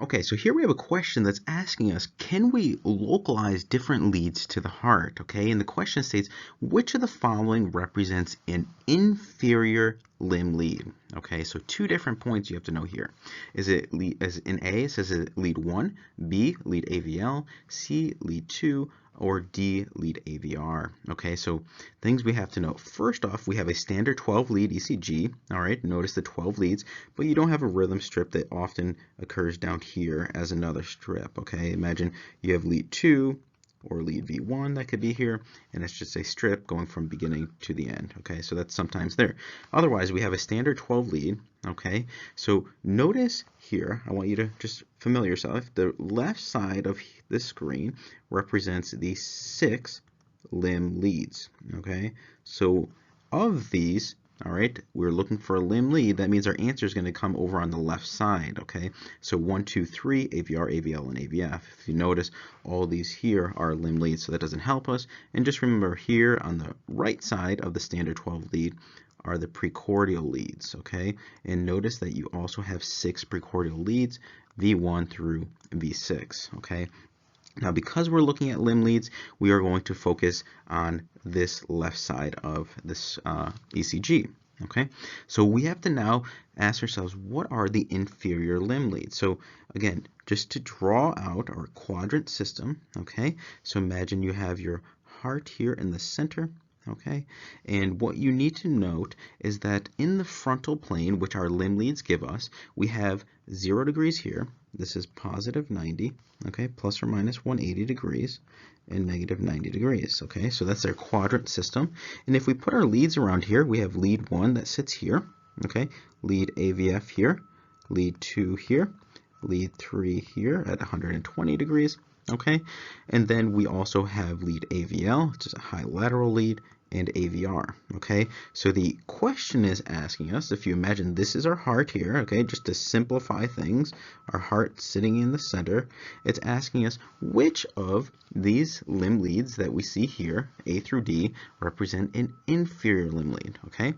Okay, so here we have a question that's asking us, can we localize different leads to the heart? Okay, and the question states, which of the following represents an inferior limb lead? Okay, so two different points you have to know here. Is it lead, as in A, it says it lead 1, B, lead AVL, C, lead 2, or D, lead AVR. Okay, so things we have to know. First off, we have a standard 12 lead ECG. All right, notice the 12 leads, but you don't have a rhythm strip that often occurs down here as another strip. Okay, imagine you have lead 2 or lead V1 that could be here, and it's just a strip going from beginning to the end. Okay, so that's sometimes there. Otherwise, we have a standard 12 lead. Okay, so notice here, I want you to just familiar yourself, the left side of the screen represents the 6 limb leads. Okay, so of these, all right, we're looking for a limb lead. That means our answer is going to come over on the left side. Okay, so 1, 2, 3, AVR, AVL, and AVF. If you notice, all these here are limb leads, so that doesn't help us. And just remember here on the right side of the standard 12 lead are the precordial leads. Okay, and notice that you also have 6 precordial leads, V1 through V6. Okay. Now, because we're looking at limb leads, we are going to focus on this left side of this ECG. Okay, so we have to now ask ourselves, what are the inferior limb leads? So again, just to draw out our quadrant system, okay, so imagine you have your heart here in the center. Okay, and what you need to note is that in the frontal plane, which our limb leads give us, we have 0 degrees here. This is positive 90, okay, plus or minus 180 degrees, and negative 90 degrees. Okay, so that's our quadrant system. And if we put our leads around here, we have lead 1 that sits here, okay, lead AVF here, lead 2 here, lead 3 here at 120 degrees. Okay, and then we also have lead AVL, which is a high lateral lead, and AVR. Okay, so the question is asking us, if you imagine this is our heart here, okay, just to simplify things, our heart sitting in the center, it's asking us which of these limb leads that we see here, A through D, represent an inferior limb lead. Okay,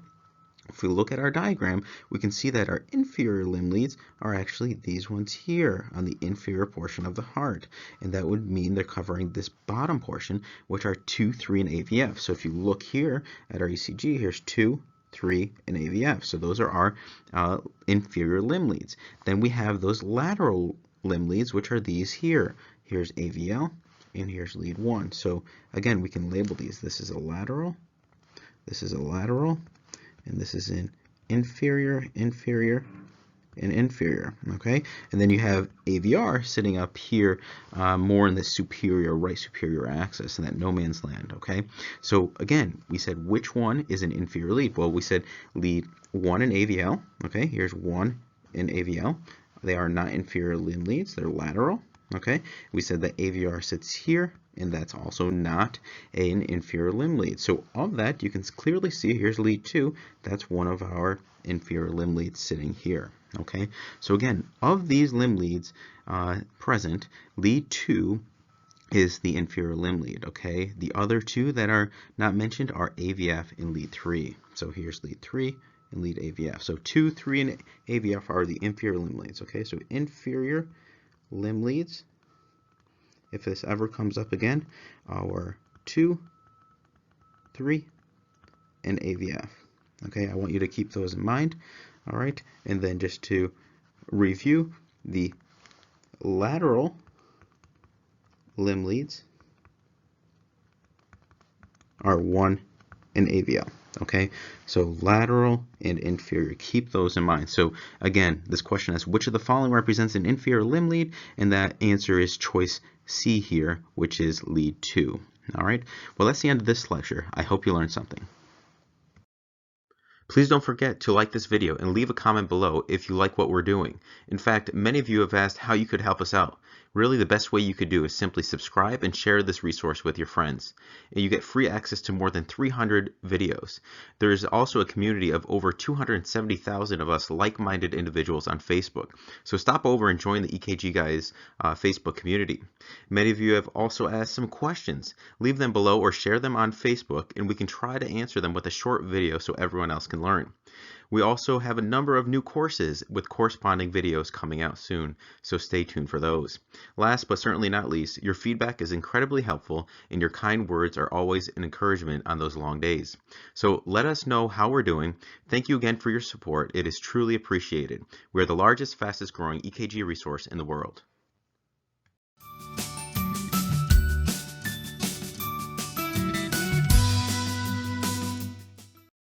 if we look at our diagram, we can see that our inferior limb leads are actually these ones here on the inferior portion of the heart. And that would mean they're covering this bottom portion, which are 2, 3, and AVF. So if you look here at our ECG, here's 2, 3, and AVF. So those are our inferior limb leads. Then we have those lateral limb leads, which are these here. Here's AVL, and here's lead 1. So again, we can label these. This is a lateral, this is a lateral, and this is an inferior, inferior, and inferior. Okay, and then you have AVR sitting up here more in the superior, right superior axis in that no man's land. Okay, so again, we said which one is an inferior lead? Well, we said lead 1 in AVL. Okay, here's 1 in AVL. They are not inferior limb leads, they're lateral. Okay, we said that AVR sits here, and that's also not an inferior limb lead. So of that, you can clearly see here's lead 2. That's one of our inferior limb leads sitting here. Okay, so again, of these limb leads present, lead 2 is the inferior limb lead. Okay, the other 2 that are not mentioned are AVF and lead 3. So here's lead 3 and lead AVF. So 2, 3, and AVF are the inferior limb leads. Okay, so inferior limb leads, if this ever comes up again, are 2, 3, and AVF. Okay, I want you to keep those in mind. All right, and then just to review, the lateral limb leads are 1 in AVL. Okay, so lateral and inferior, keep those in mind. So again, this question asks which of the following represents an inferior limb lead, and that answer is choice C here, which is lead 2. All right, well, that's the end of this lecture. I hope you learned something. Please don't forget to like this video and leave a comment below if you like what we're doing. In fact, many of you have asked how you could help us out. Really, the best way you could do is simply subscribe and share this resource with your friends. And you get free access to more than 300 videos. There is also a community of over 270,000 of us like-minded individuals on Facebook. So stop over and join the EKG Guys Facebook community. Many of you have also asked some questions. Leave them below or share them on Facebook, and we can try to answer them with a short video so everyone else can learn. We also have a number of new courses with corresponding videos coming out soon, so stay tuned for those. Last but certainly not least, your feedback is incredibly helpful and your kind words are always an encouragement on those long days. So let us know how we're doing. Thank you again for your support. It is truly appreciated. We are the largest, fastest growing EKG resource in the world.